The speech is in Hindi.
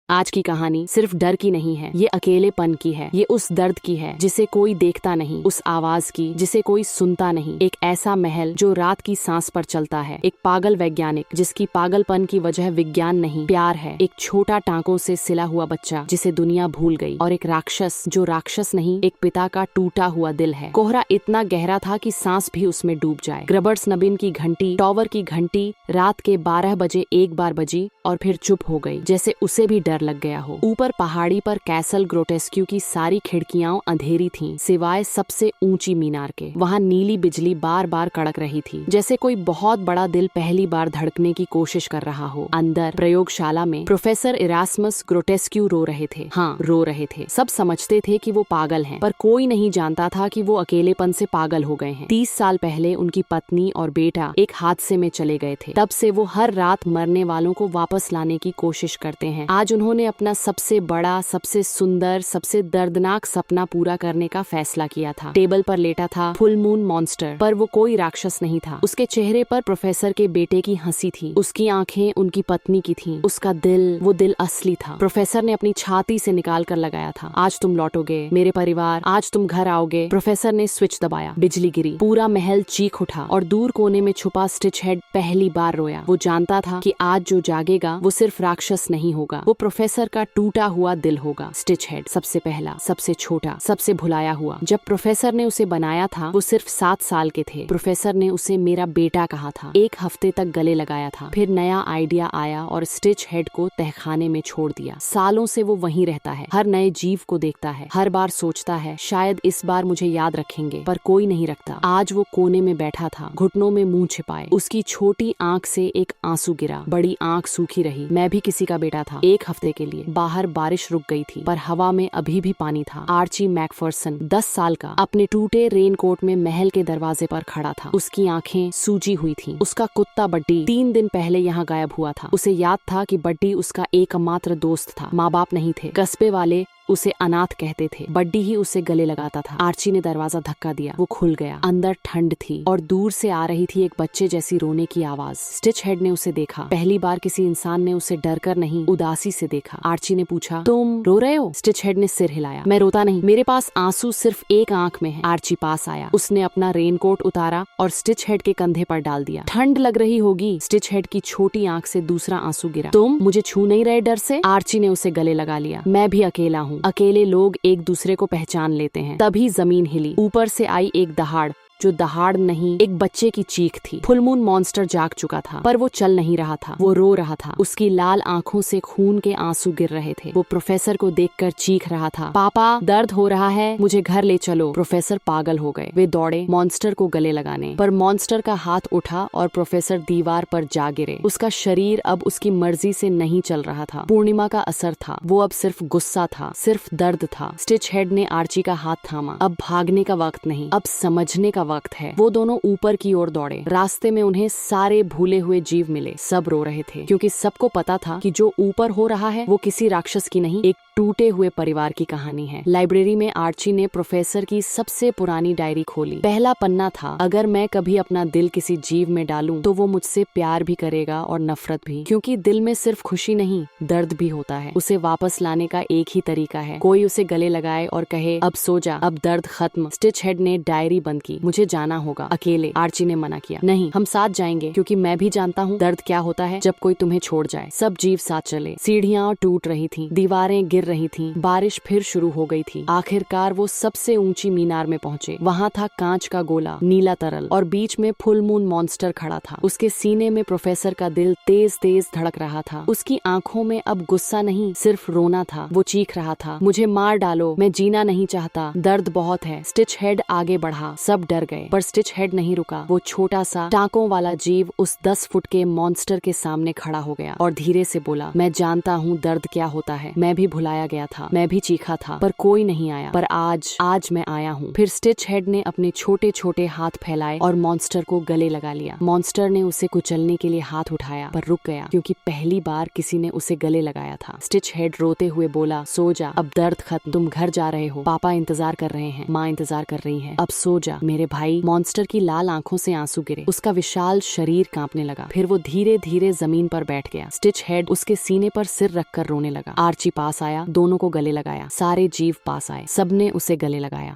आज की कहानी सिर्फ डर की नहीं है, ये अकेलेपन की है। ये उस दर्द की है जिसे कोई देखता नहीं, उस आवाज की जिसे कोई सुनता नहीं। एक ऐसा महल जो रात की सांस पर चलता है, एक पागल वैज्ञानिक जिसकी पागलपन की वजह विज्ञान नहीं प्यार है, एक छोटा टांकों से सिला हुआ बच्चा जिसे दुनिया भूल गई, और एक राक्षस जो राक्षस नहीं, एक पिता का टूटा हुआ दिल है। कोहरा इतना गहरा था कि सांस भी उसमें डूब जाए। ग्रबर्स नबीन की घंटी, टॉवर की घंटी रात के 12 बजे एक बार बजी और फिर चुप हो गई, जैसे उसे भी डर लग गया हो। ऊपर पहाड़ी पर कैसल ग्रोटेस्क्यू की सारी खिड़कियां अंधेरी थीं, सिवाय सबसे ऊंची मीनार के। वहां नीली बिजली बार बार कड़क रही थी, जैसे कोई बहुत बड़ा दिल पहली बार धड़कने की कोशिश कर रहा हो। अंदर प्रयोगशाला में प्रोफेसर इरास्मस ग्रोटेस्क्यू रो रहे थे। हाँ, रो रहे थे। सब समझते थे कि वो पागल हैं, पर कोई नहीं जानता था कि वो अकेलेपन से पागल हो गए हैं। 30 साल पहले उनकी पत्नी और बेटा एक हादसे में चले गए थे। तब से वो हर रात मरने वालों को वापस लाने की कोशिश करते हैं। आज उन्होंने अपना सबसे बड़ा, सबसे सुंदर, सबसे दर्दनाक सपना पूरा करने का फैसला किया था। टेबल पर लेटा था फुल मून मॉन्स्टर, पर वो कोई राक्षस नहीं था। उसके चेहरे पर प्रोफेसर के बेटे की हंसी थी, उसकी आंखें उनकी पत्नी की थीं, उसका दिल, वो दिल असली था। प्रोफेसर ने अपनी छाती से निकाल कर लगाया था, आज तुम लौटोगे मेरे परिवार, आज तुम घर आओगे। प्रोफेसर ने स्विच दबाया, बिजली गिरी, पूरा महल चीख उठा, और दूर कोने में छुपा स्टिच हेड पहली बार रोया। वो जानता था कि आज जो जागेगा वो सिर्फ राक्षस नहीं होगा, वो प्रोफेसर का टूटा हुआ दिल होगा। स्टिच हेड, सबसे पहला, सबसे छोटा, सबसे भुलाया हुआ। जब प्रोफेसर ने उसे बनाया था वो सिर्फ 7 साल के थे। प्रोफेसर ने उसे मेरा बेटा कहा था, 1 हफ्ते तक गले लगाया था। फिर नया आइडिया आया और स्टिच हेड को तहखाने में छोड़ दिया। सालों से वो वहीं रहता है, हर नए जीव को देखता है, हर बार सोचता है शायद इस बार मुझे याद रखेंगे, पर कोई नहीं रखता। आज वो कोने में बैठा था, घुटनों में मुंह छिपाए। उसकी छोटी आंख से एक आंसू गिरा, बड़ी आंख सूखी रही। मैं भी किसी का बेटा था, 1 हफ्ते के लिए। बाहर बारिश रुक गई थी, पर हवा में अभी भी पानी था। आर्ची मैकफर्सन, 10 साल का, अपने टूटे रेनकोट में महल के दरवाजे पर खड़ा था। उसकी आंखें सूजी हुई थीं। उसका कुत्ता बड्डी 3 दिन पहले यहाँ गायब हुआ था। उसे याद था कि बड्डी उसका एकमात्र दोस्त था। माँ बाप नहीं थे, कस्बे वाले उसे अनाथ कहते थे। बड्डी ही उसे गले लगाता था। आर्ची ने दरवाजा धक्का दिया, वो खुल गया। अंदर ठंड थी और दूर से आ रही थी एक बच्चे जैसी रोने की आवाज। स्टिच हेड ने उसे देखा। पहली बार किसी इंसान ने उसे डर कर नहीं, उदासी से देखा। आर्ची ने पूछा, तुम रो रहे हो? स्टिच हेड ने सिर हिलाया। मैं रोता नहीं, मेरे पास आंसू सिर्फ एक आंख में है। आर्ची पास आया, उसने अपना रेनकोट उतारा और स्टिच हेड के कंधे पर डाल दिया। ठंड लग रही होगी। स्टिच हेड की छोटी आंख से दूसरा आंसू गिरा। तुम मुझे छू नहीं रहे डर से? आर्ची ने उसे गले लगा लिया। मैं भी अकेला हूँ। अकेले लोग एक दूसरे को पहचान लेते हैं। तभी जमीन हिली। ऊपर से आई एक दहाड़, जो दहाड़ नहीं, एक बच्चे की चीख थी। फुल मून मॉन्स्टर जाग चुका था, पर वो चल नहीं रहा था, वो रो रहा था। उसकी लाल आंखों से खून के आंसू गिर रहे थे। वो प्रोफेसर को देखकर चीख रहा था, पापा दर्द हो रहा है, मुझे घर ले चलो। प्रोफेसर पागल हो गए। वे दौड़े मॉन्स्टर को गले लगाने, पर मॉन्स्टर का हाथ उठा और प्रोफेसर दीवार पर जा गिरे। उसका शरीर अब उसकी मर्जी से नहीं चल रहा था। पूर्णिमा का असर था। वो अब सिर्फ गुस्सा था, सिर्फ दर्द था। स्टिच हेड ने आर्ची का हाथ थामा। अब भागने का वक्त नहीं, अब समझने का वक्त है। वो दोनों ऊपर की ओर दौड़े। रास्ते में उन्हें सारे भूले हुए जीव मिले। सब रो रहे थे, क्योंकि सबको पता था कि जो ऊपर हो रहा है वो किसी राक्षस की नहीं, एक टूटे हुए परिवार की कहानी है। लाइब्रेरी में आर्ची ने प्रोफेसर की सबसे पुरानी डायरी खोली। पहला पन्ना था, अगर मैं कभी अपना दिल किसी जीव में डालूं तो वो मुझसे प्यार भी करेगा और नफरत भी, क्योंकि दिल में सिर्फ खुशी नहीं, दर्द भी होता है। उसे वापस लाने का एक ही तरीका है, कोई उसे गले लगाए और कहे, अब सो जा, अब दर्द खत्म। स्टिच हेड ने डायरी बंद की। मुझे जाना होगा अकेले। आर्ची ने मना किया। नहीं, हम साथ जाएंगे, क्योंकि मैं भी जानता हूँ दर्द क्या होता है जब कोई तुम्हें छोड़ जाए। सब जीव साथ चले। सीढ़ियाँ टूट रही थीं, दीवारें गिर रही थीं, बारिश फिर शुरू हो गई थी। आखिरकार वो सबसे ऊंची मीनार में पहुंचे। वहाँ था कांच का गोला, नीला तरल, और बीच में फुल मून मॉन्स्टर खड़ा था। उसके सीने में प्रोफेसर का दिल तेज तेज धड़क रहा था। उसकी आंखों में अब गुस्सा नहीं, सिर्फ रोना था। वो चीख रहा था, मुझे मार डालो, मैं जीना नहीं चाहता, दर्द बहुत है। स्टिच हेड आगे बढ़ा। सब डर गए, पर स्टिच हेड नहीं रुका। वो छोटा सा टांकों वाला जीव उस 10 फुट के मॉन्स्टर के सामने खड़ा हो गया और धीरे से बोला, मैं जानता हूँ दर्द क्या होता है, मैं भी भुलाया गया था, मैं भी चीखा था, पर कोई नहीं आया, पर आज मैं आया हूँ। फिर स्टिच हेड ने अपने छोटे छोटे हाथ फैलाए और मॉन्स्टर को गले लगा लिया। मॉन्स्टर ने उसे कुचलने के लिए हाथ उठाया, पर रुक गया, क्योंकि पहली बार किसी ने उसे गले लगाया था। स्टिच हेड रोते हुए बोला, सो जा, अब दर्द खत्म, तुम घर जा रहे हो, पापा इंतजार कर रहे हैं, माँ इंतजार कर रही है, अब सो जा मेरे भाई। भाई, मॉन्स्टर की लाल आंखों से आंसू गिरे, उसका विशाल शरीर कांपने लगा। फिर वो धीरे धीरे जमीन पर बैठ गया। स्टिच हेड उसके सीने पर सिर रखकर रोने लगा। आर्ची पास आया, दोनों को गले लगाया। सारे जीव पास आए, सबने उसे गले लगाया।